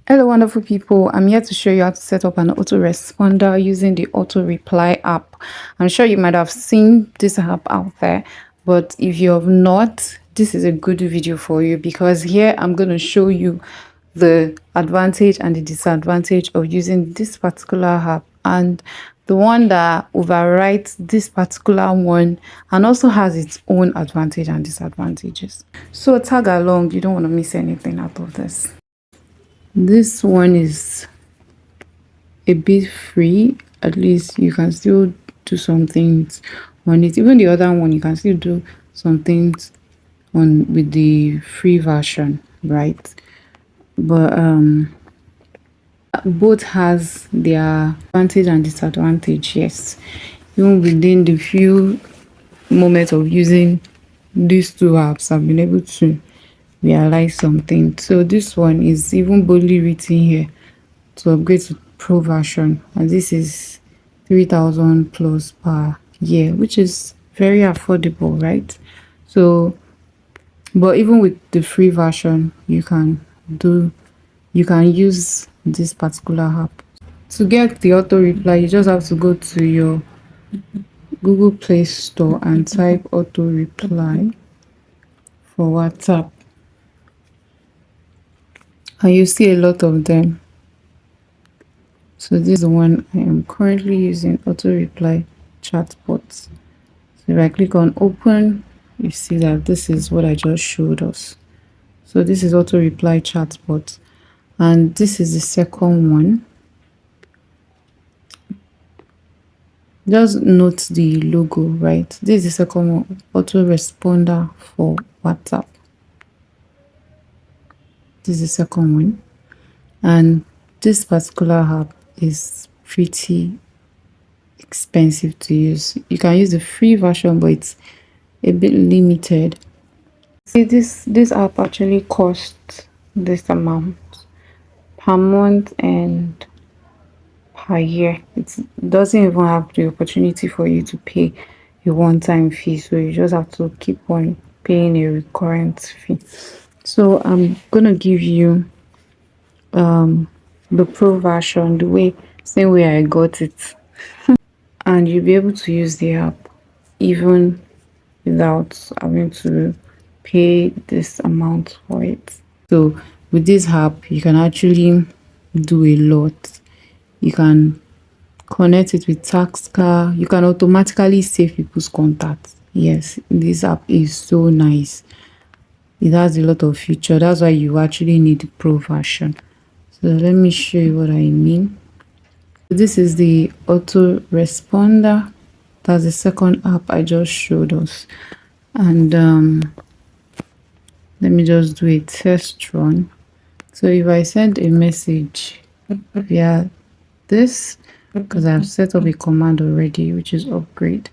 Hello, wonderful people. I'm here to show you how to set up an autoresponder using the auto reply app. I'm sure you might have seen this app out there, but if you have not, this is a good video for you because here I'm going to show you the advantage and the disadvantage of using this particular app, and the one that overrides this particular one and also has its own advantage and disadvantages. So tag along, you don't want to miss anything out of this. This one is a bit free. At least you can still do some things on it. Even the other one, you can still do some things on with the free version, right? But both has their advantage and disadvantage. Yes, even within the few moments of using these two apps, I've been able to realize something. So this one is even boldly written here to upgrade to pro version, and this is 3,000 plus per year, which is very affordable, right? So but even with the free version, you can use this particular app. To get the auto reply, you just have to go to your Google Play Store and type auto reply for WhatsApp, and you see a lot of them. So this is the one I am currently using, auto reply chatbot. So if I click on open, you see that this is what I just showed us. So this is auto reply chatbot, and this is the second one. Just note the logo, right? This is the second one, autoresponder for WhatsApp. This is the second one, and this particular app is pretty expensive to use. You can use the free version, but it's a bit limited. See, this app actually costs this amount per month and per year. It doesn't even have the opportunity for you to pay a one-time fee, so you just have to keep on paying a recurrent fee. So I'm gonna give you the pro version, the same way I got it, and you'll be able to use the app even without having to pay this amount for it. So with this app, you can actually do a lot. You can connect it with Taxcar. You can automatically save people's contacts. Yes, this app is so nice. It has a lot of features. That's why you actually need the pro version. So let me show you what I mean. This is the autoresponder. That's the second app I just showed us. And let me just do a test run. So if I send a message via this, because I've set up a command already, which is upgrade,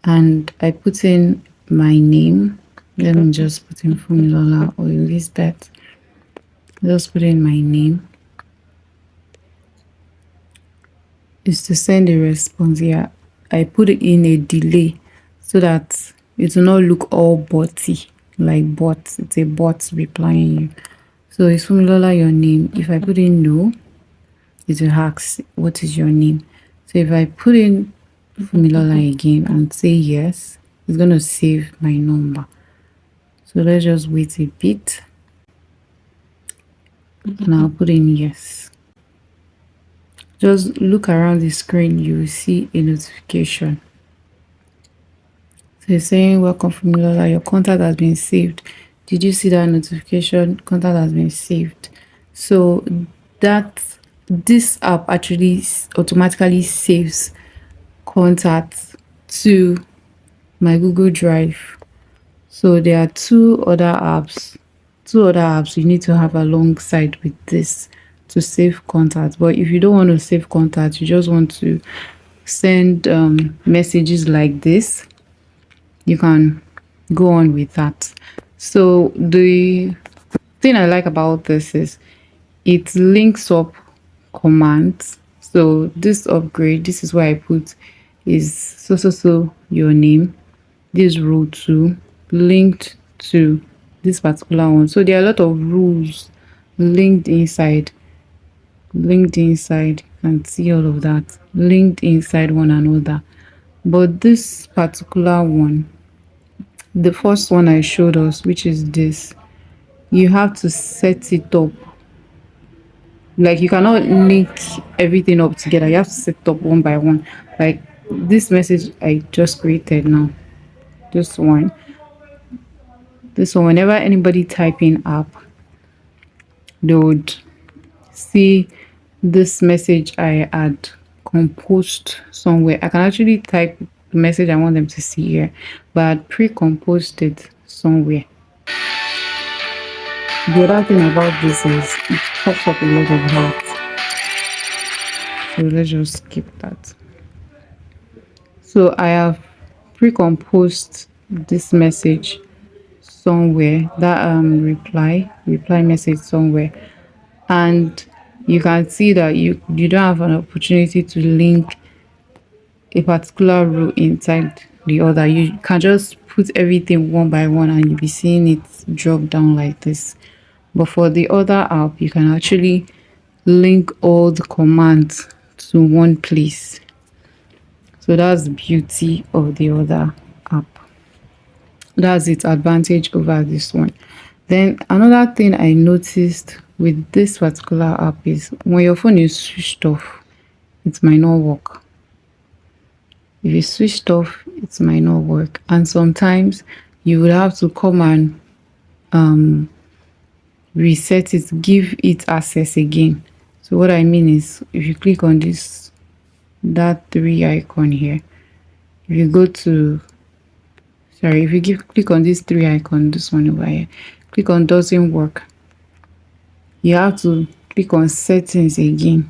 and I put in my name. Let me just put in Fumilola or Elizabeth. Just put in my name. Is to send a response here. I put it in a delay so that it will not look all botty, like bots. It's a bot replying you. So is Fumilola your name? If I put in no, it will ask what is your name. So if I put in Fumilola again and say yes, it's gonna save my number. So let's just wait a bit, and I'll put in yes. Just look around the screen, you will see a notification. So it's saying welcome Fumilola, your contact has been saved. Did you see that notification? Contact has been saved. So this app actually automatically saves contacts to my Google Drive. So there are two other apps you need to have alongside with this to save contacts. But if you don't want to save contacts, you just want to send messages like this, you can go on with that. So the thing I like about this is it links up commands. So this upgrade, this is where I put is so your name, this row 2 linked to this particular one. So there are a lot of rules linked inside linked inside. You can see all of that linked inside one another. But this particular one, the first one I showed us, which is this, you have to set it up. Like you cannot link everything up together. You have to set it up one by one. Like this message I just created now. This one. This one, whenever anybody type in app, they would see this message I had composed somewhere. I can actually type the message I want them to see here, but I pre-composed it somewhere. The other thing about this is it pops up a lot of hearts. So let's just skip that. So I have pre-composed this message somewhere, that reply message somewhere, and you can see that you don't have an opportunity to link a particular row inside the other. You can just put everything one by one and you'll be seeing it drop down like this. But for the other app, you can actually link all the commands to one place. So that's the beauty of the other app. That's its advantage over this one. Then another thing I noticed with this particular app is when your phone is switched off, it might not work. If it's switched off, it might not work. And sometimes you would have to come and reset it, give it access again. So what I mean is, if you click on this, that three icon here, if you go to, sorry, if you click on this three icon, this one over here, click on doesn't work, you have to click on settings again,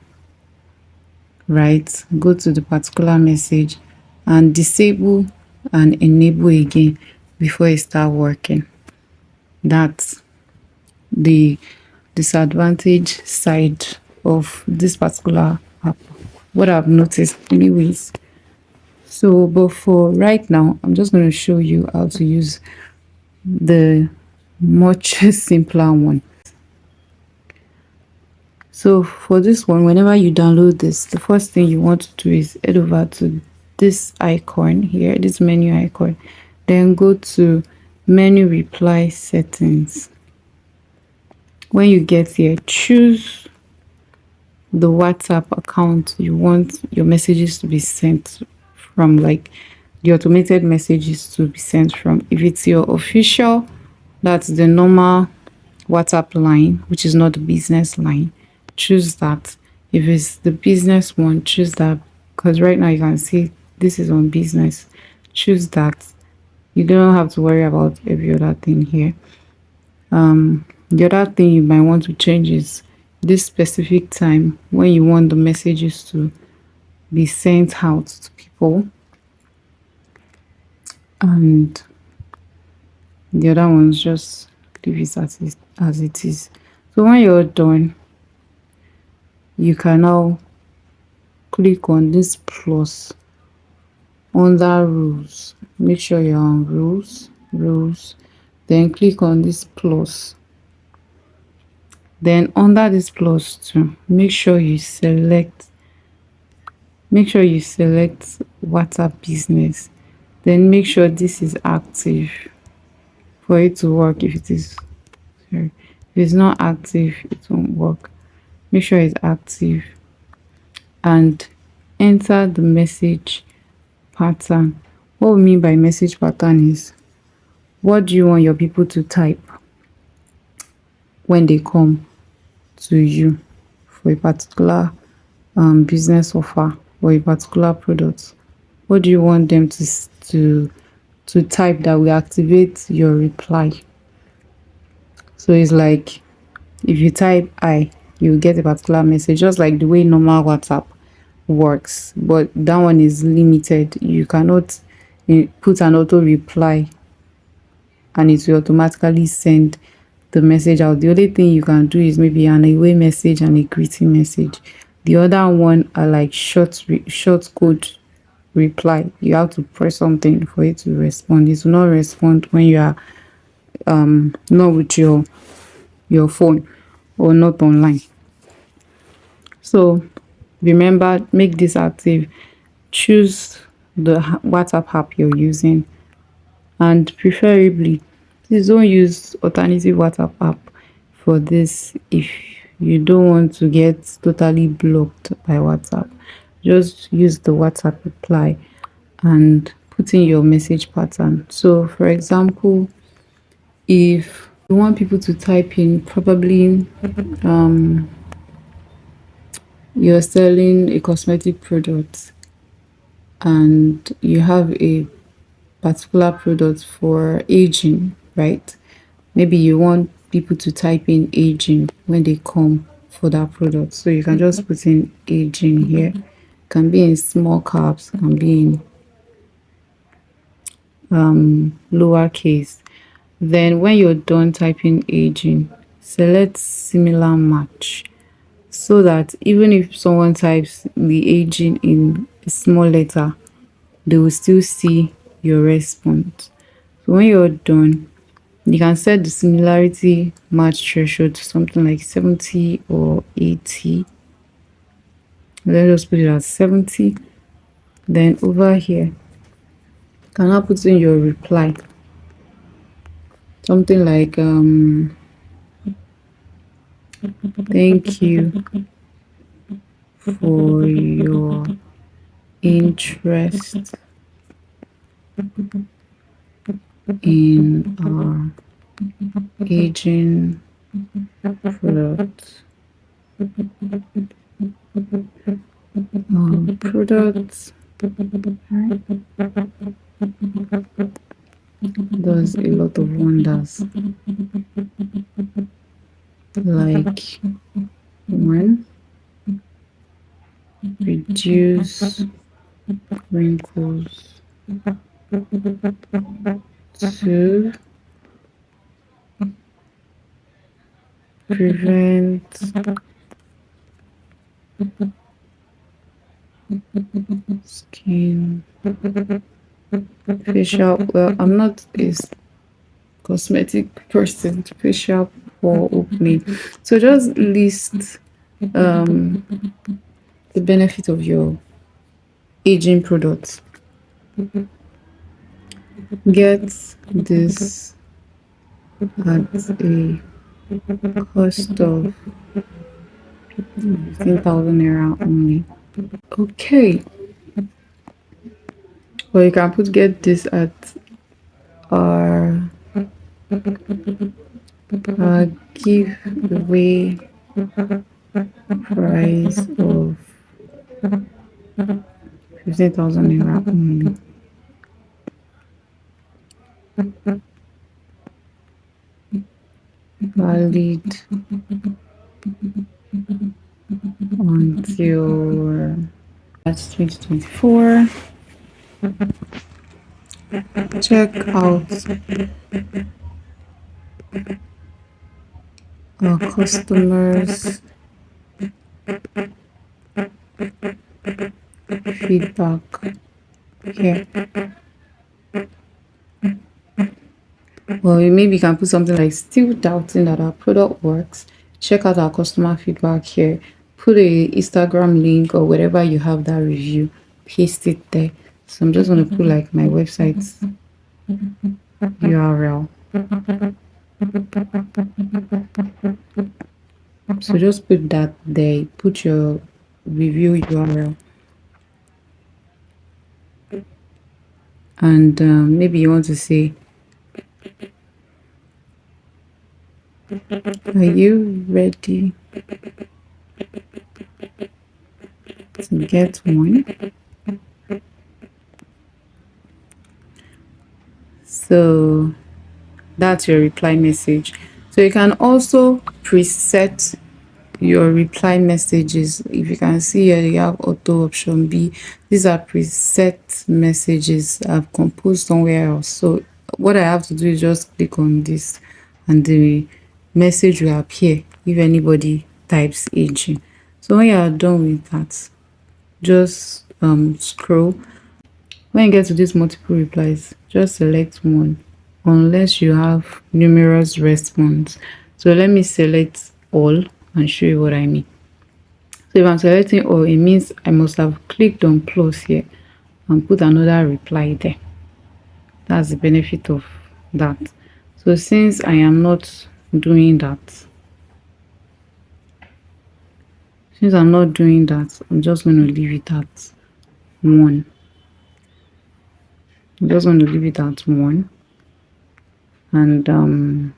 right? Go to the particular message and disable and enable again before it start working. That's the disadvantage side of this particular app, what I've noticed anyways. So but for right now, I'm just going to show you how to use the much simpler one. So for this one, whenever you download this, the first thing you want to do is head over to this icon here, this menu icon, then go to menu reply settings. When you get here, choose the WhatsApp account you want your messages to be sent from, like the automated messages to be sent from. If it's your official, that's the normal WhatsApp line, which is not the business line, choose that. If it's the business one, choose that, because right now you can see this is on business. Choose that. You don't have to worry about every other thing here. The other thing you might want to change is this specific time when you want the messages to be sent out to people, and the other ones just leave it as it is. So when you're done, you can now click on this plus under rules. Make sure you're on rules, then click on this plus. Then under this plus too, make sure you select WhatsApp business. Then make sure this is active for it to work. If it is, sorry, if it's not active, it won't work. Make sure it's active and enter the message pattern. What we mean by message pattern is, what do you want your people to type when they come to you for a particular business offer or a particular product? What do you want them to type that will activate your reply? So it's like if you type I, you get a particular message, just like the way normal WhatsApp works, but that one is limited. You cannot put an auto reply and it will automatically send the message out. The only thing you can do is maybe an away message and a greeting message. The other one are like short code reply. You have to press something for it to respond. It will not respond when you are not with your phone or not online. So remember, make this active. Choose the WhatsApp app you're using, and preferably please don't use alternative WhatsApp app for this if you don't want to get totally blocked by WhatsApp. Just use the WhatsApp reply and put in your message pattern. So for example, if you want people to type in, probably you're selling a cosmetic product and you have a particular product for aging, right? Maybe you want people to type in aging when they come for that product. So you can just put in aging here. Can be in small caps, can be in lowercase. Then when you're done typing aging, select similar match, so that even if someone types the aging in a small letter, they will still see your response. So when you're done, you can set the similarity match threshold to something like 70 or 80. Let us put it at 70. Then over here, you can now put in your reply. Something like thank you for your interest in our aging product. Products does a lot of wonders, like one, reduce wrinkles, two, prevent skin facial. Well, I'm not a cosmetic person. Facial pore opening. So just list the benefit of your aging products. Get this at a cost of 15,000 naira only. Okay. Or you can put get this at our giveaway price of 15,000 naira only. Valid until that's 2024. Check out our customers' feedback here. Well, maybe you can put something like still doubting that our product works. Check out our customer feedback here. Put a Instagram link or wherever you have that review. Paste it there. So I'm just going to put like my website's URL. So just put that there. Put your review URL. And maybe you want to say, are you ready to get one? So that's your reply message. So you can also preset your reply messages. If you can see here, you have auto option B. These are preset messages I've composed somewhere else. So what I have to do is just click on this and the message will appear if anybody types aging. So when you are done with that, just scroll. When you get to these multiple replies, just select one unless you have numerous response. So let me select all and show you what I mean. So if I'm selecting all, it means I must have clicked on plus here and put another reply there. That's the benefit of that. So since I am not doing that, I'm just going to leave it at 1. I'm just going to leave it at 1. And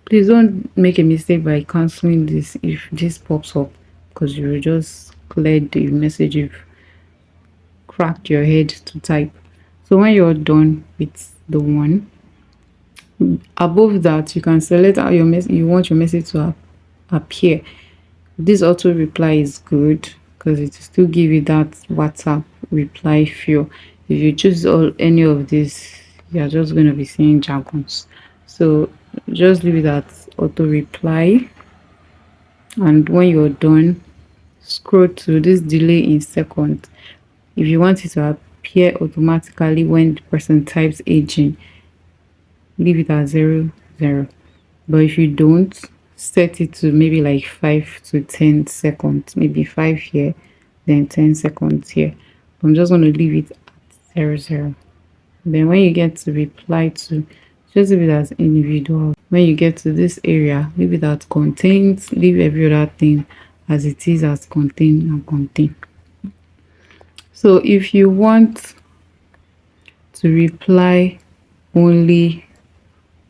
please don't make a mistake by canceling this if this pops up, because you will just clear the message you've cracked your head to type. So when you're done with the 1, above that you can select how you want your message to appear. This auto reply is good because it will still give you that WhatsApp reply feel. If you choose any of this, you're just going to be seeing jargons. So just leave it at auto reply, and when you're done, scroll to this delay in seconds. If you want it to appear automatically when the person types aging, leave it at 0, 0. But if you don't, set it to maybe like 5 to 10 seconds, maybe 5 here, then 10 seconds here. I'm just going to leave it at 0, 0. Then when you get to reply to, just leave it as individual. When you get to this area, leave it as contains, leave every other thing as it is, as contain and contain. So if you want to reply only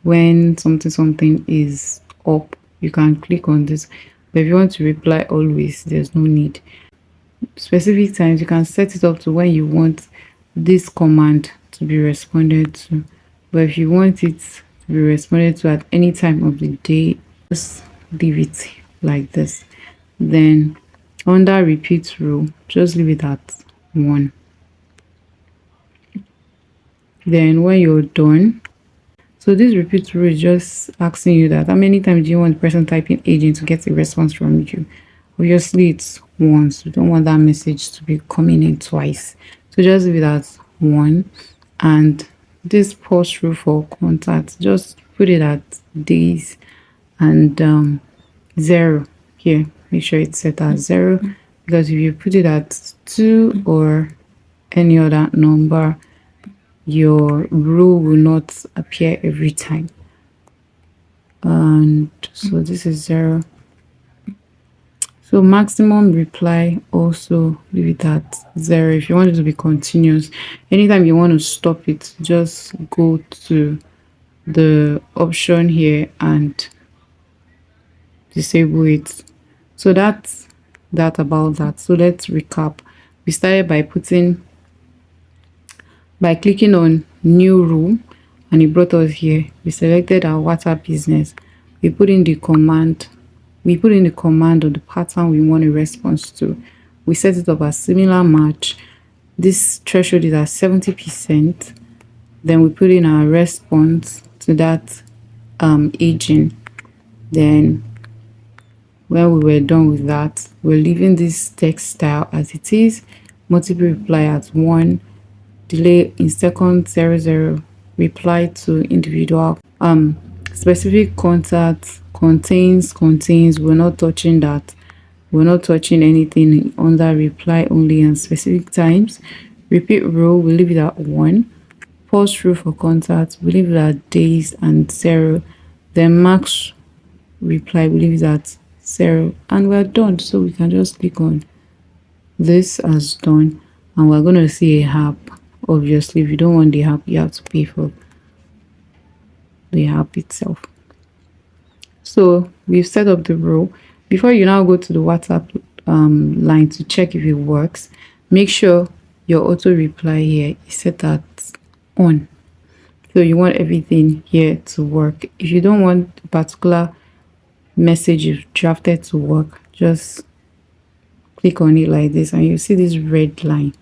when something is up, you can click on this. But if you want to reply always, there's no need. Specific times, you can set it up to when you want this command to be responded to. But if you want it to be responded to at any time of the day, just leave it like this. Then under repeat rule, just leave it at 1. Then when you're done, so this repeat rule is just asking you that how many times do you want the person typing agent to get a response from you. Obviously it's once. You don't want that message to be coming in twice, so just leave it at 1. And this pause rule for contact, just put it at days and 0 here. Make sure it's set at 0, because if you put it at 2 or any other number, your rule will not appear every time. And so this is 0. So maximum reply, also leave it at 0. If you want it to be continuous, anytime you want to stop it, just go to the option here and disable it. So that's that about that. So let's recap. We started by clicking on new rule, and it brought us here. We selected our WhatsApp business. We put in the command of the pattern we want a response to. We set it up as similar match. This threshold is at 70%. Then we put in our response to that aging. Then when we were done with that, we're leaving this text style as it is. Multiple reply at 1, delay in seconds 0, 0, reply to individual. Specific contact contains. We're not touching that. We're not touching anything under reply only and specific times. Repeat rule, we leave it at 1. Pause rule for contact, we leave it at days and 0. Then max reply, we leave it at 0, and we're done. So we can just click on this as done, and we're going to see a app. Obviously, if you don't want the app, you have to pay for the app itself. So we've set up the rule. Before you now go to the WhatsApp line to check if it works, make sure your auto reply here is set at on. So you want everything here to work. If you don't want a particular message you've drafted to work, just click on it like this and you see this red line.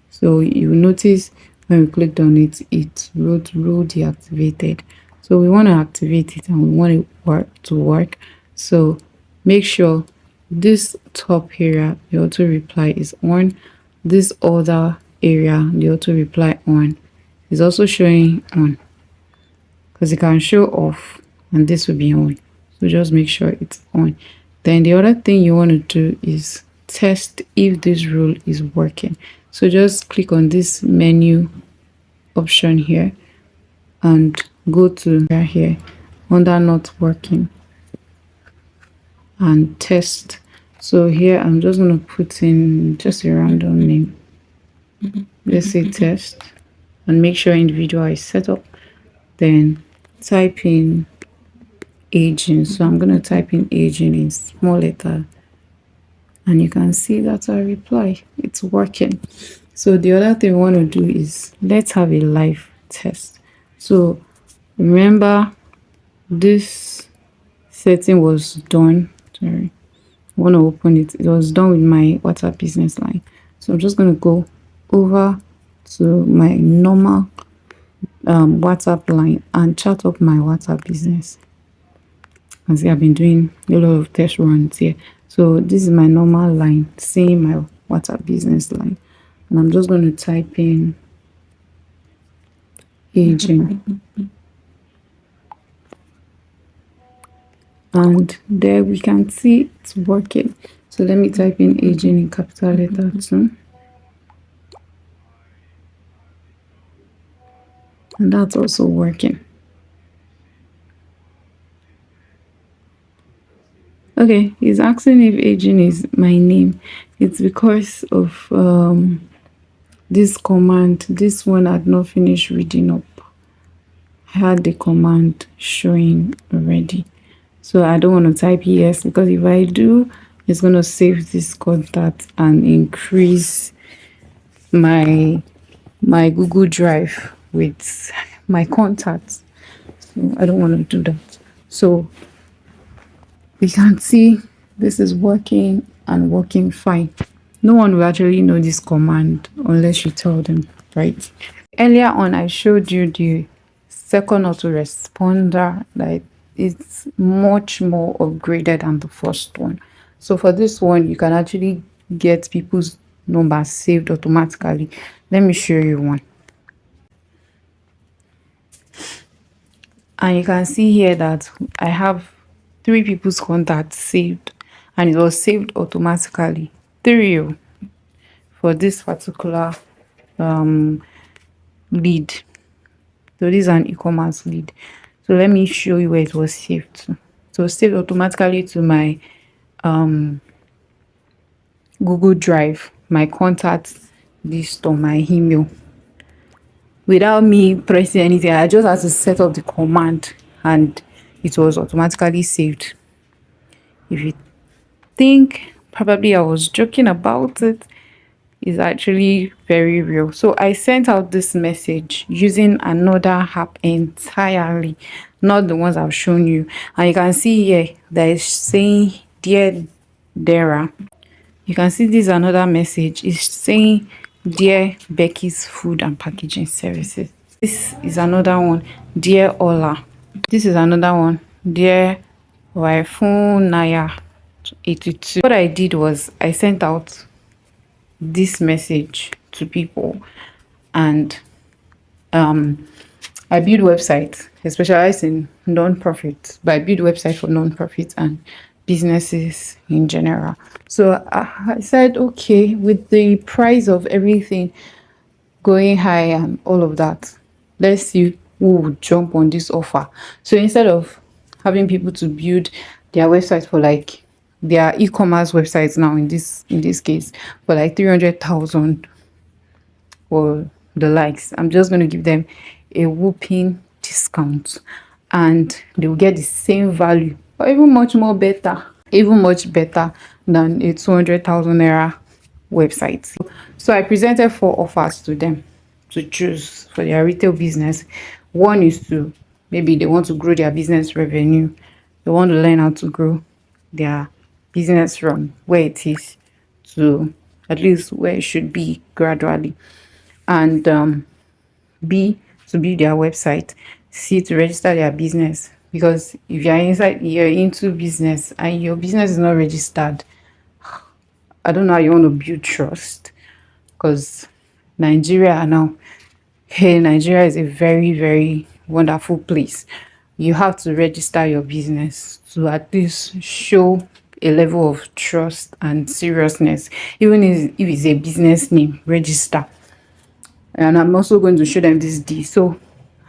So you notice when we clicked on it, it wrote rule deactivated. So we want to activate it and we want it to work. So make sure this top area, the auto reply is on. This other area, the auto reply on, is also showing on, because it can show off and this will be on. So just make sure it's on. Then the other thing you want to do is test if this rule is working. So just click on this menu option here and go to here under not working and test. So here I'm just going to put in just a random name. Let's say test, and make sure individual is set up. Then type in aging. So I'm going to type in aging in small letter, and you can see that's our reply. It's working. So the other thing we want to do is let's have a live test. So remember, this setting was done. Sorry, I want to open it. It was done with my WhatsApp business line. So I'm just going to go over to my normal WhatsApp line and chat up my WhatsApp business. And see, I've been doing a lot of test runs here. So this is my normal line, seeing my WhatsApp business line. And I'm just going to type in aging. And there we can see it's working. So let me type in aging in capital letter too. And that's also working. Okay, it's asking if aging is my name. It's because of this command. This one had not finished reading up. I had the command showing already. So I don't want to type yes, because if I do, it's going to save this contact and increase my Google Drive with my contacts. So I don't want to do that. So we can see this is working and working fine. No one will actually know this command unless you tell them, right? Earlier on, I showed you the second autoresponder that it's much more upgraded than the first one. So for this one, you can actually get people's numbers saved automatically. Let me show you one. And you can see here that I have 3 people's contacts saved, and it was saved automatically. 3 for this particular lead. So this is an e-commerce lead. So let me show you where it was saved to. So saved automatically to my Google Drive, my contact list on my email. Without me pressing anything, I just had to set up the command and it was automatically saved. If you think probably I was joking about it, is actually very real. So I sent out this message using another app entirely, not the ones I've shown you. And you can see here that it's saying, dear Dara. You can see this another message. It's saying, dear Becky's Food and Packaging Services. This is another one, dear Ola. This is another one, dear Waifun Naya 82. What I did was I sent out this message to people, and I build websites. I specialize in non-profit, but I build websites for non-profit and businesses in general. So I said, okay, with the price of everything going high and all of that, let's see who would jump on this offer. So instead of having people to build their website for like their e-commerce websites now, in this case for like 300,000 or the likes, I'm just going to give them a whooping discount and they will get the same value, or even much more better, even much better than a 200,000 naira website. So I presented 4 offers to them to choose for their retail business. One is to, maybe they want to grow their business revenue, they want to learn how to grow their business from where it is to at least where it should be gradually. And B, to build their website. C, to register their business. Because if you're into business and your business is not registered, I don't know how you want to build trust. Because Nigeria now, hey, Nigeria is a very, very wonderful place. You have to register your business to at least show a level of trust and seriousness, even if it's a business name register. And I'm also going to show them this D. So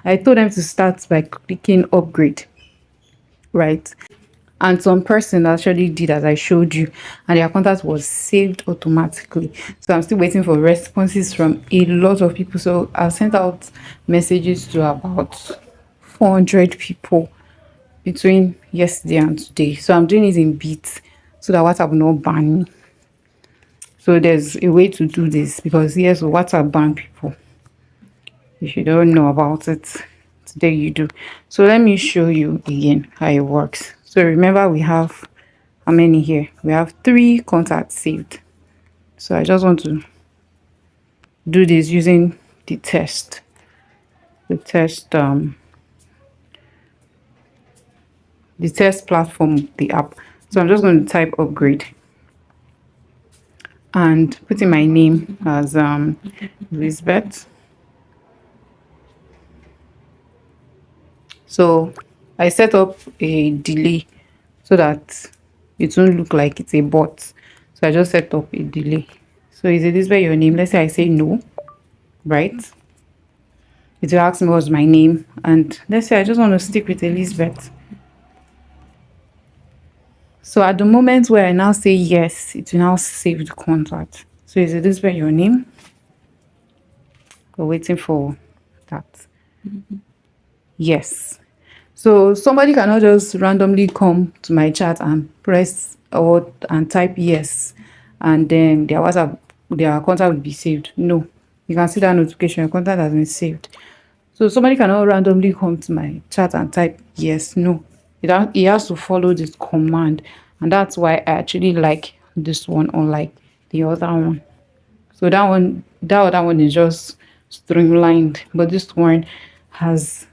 I told them to start by clicking upgrade, right? And some person actually did as I showed you, and their contact was saved automatically. So I'm still waiting for responses from a lot of people. So I've sent out messages to about 400 people between yesterday and today. So I'm doing it in bits so that WhatsApp will not ban me. So there's a way to do this, because yes, WhatsApp ban people. If you don't know about it, today you do. So let me show you again how it works. So remember, we have how many here? We have 3 contacts saved. So I just want to do this using the test platform, the app. So I'm just going to type upgrade and put in my name as Elizabeth. So I set up a delay so that it won't look like it's a bot. So I just set up a delay. So is Elizabeth your name? Let's say I say no, right? It will ask me what's my name, and let's say I just want to stick with Elizabeth. So at the moment where I now say yes, it will now save the contact. So is Elizabeth your name? We're waiting for that. Yes. So somebody cannot just randomly come to my chat and press or and type yes, and then their WhatsApp, their contact will be saved. No, you can see that notification, your contact has been saved. So somebody cannot randomly come to my chat and type yes. No, it has to follow this command, and that's why I actually like this one unlike the other one. So that other one is just streamlined, but this one has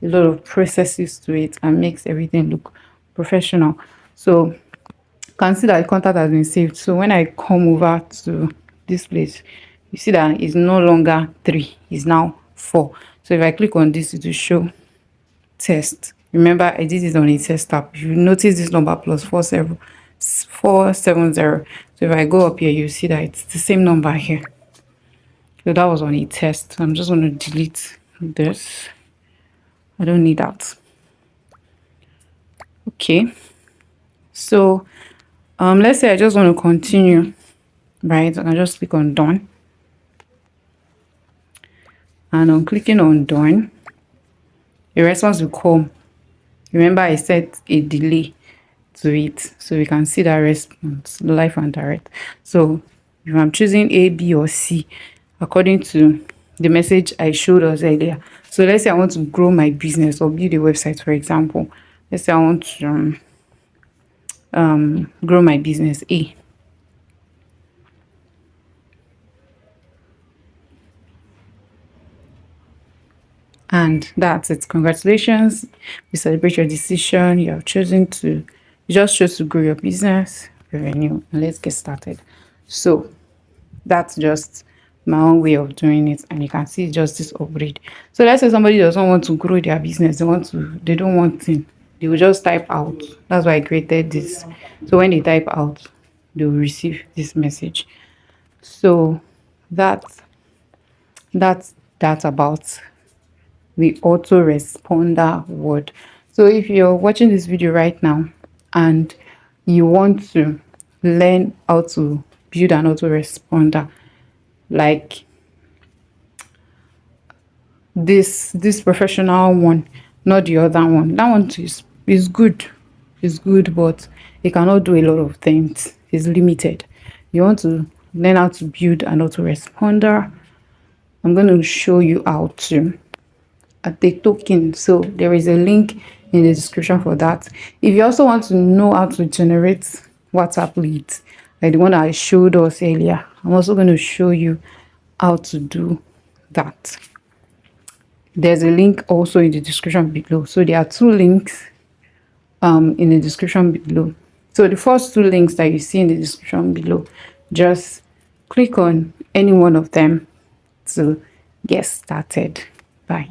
a lot of processes to it and makes everything look professional. So you can see that the contact has been saved. So when I come over to this place, you see that it's no longer 3, it's now 4. So if I click on this, it will show test. Remember, I did it on a test app. You notice this number plus 470. So if I go up here, you see that it's the same number here. So that was on a test. I'm just going to delete this. I don't need that. Okay. So let's say I just want to continue, right? And I just click on done. And on clicking on done, a response will come. Remember, I set a delay to it, so we can see that response live and direct. So if I'm choosing A, B, or C according to the message I showed us earlier. So let's say I want to grow my business or build a website, for example. Let's say I want to grow my business A. And that's it. Congratulations, you celebrate your decision. You have chosen to, you just chose to grow your business revenue, and let's get started. So that's just my own way of doing it, and you can see just this upgrade. So let's say somebody doesn't want to grow their business, they don't want it, they will just type out. That's why I created this. So when they type out, they will receive this message. So that's about the autoresponder word. So if you're watching this video right now and you want to learn how to build an autoresponder like this professional one, not the other one, that one is good, but it cannot do a lot of things, it's limited. You want to learn how to build an autoresponder, I'm going to show you how to at the token. So there is a link in the description for that. If you also want to know how to generate WhatsApp leads like the one I showed us earlier, I'm also going to show you how to do that. There's a link also in the description below. So there are 2 links in the description below. So the first 2 links that you see in the description below, just click on any one of them to get started. Bye.